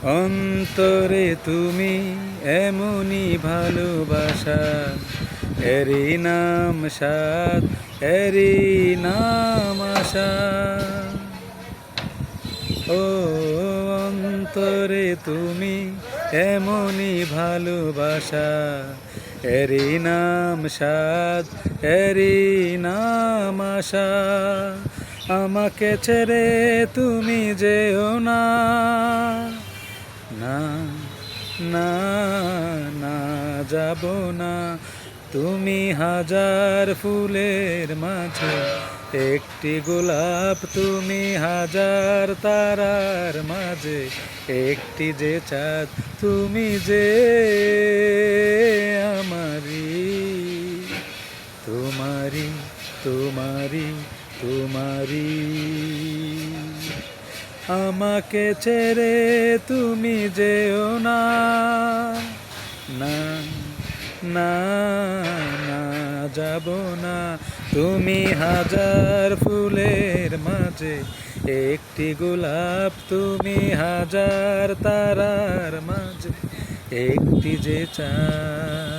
অন্তরে তুমি এমনই ভালোবাসা, এরই নাম সাধ, এরই নাম আশা। ও অন্তরে তুমি এমনই ভালোবাসা, এরই নাম সাধ, এরই নাম আশা। আমাকে ছেড়ে তুমি যেও না, না না না যাব না। তুমি হাজার ফুলের মাঝে একটি গোলাপ, তুমি হাজার তারার মাঝে একটি যে চাঁদ। তুমি যে আমারি, তোমারি তোমারি তোমারি। আমাকে ছেড়ে তুমি যেও না, না না না যাব না। তুমি হাজার ফুলের মাঝে একটি গোলাপ, তুমি হাজার তারার মাঝে একটি যে চাঁদ।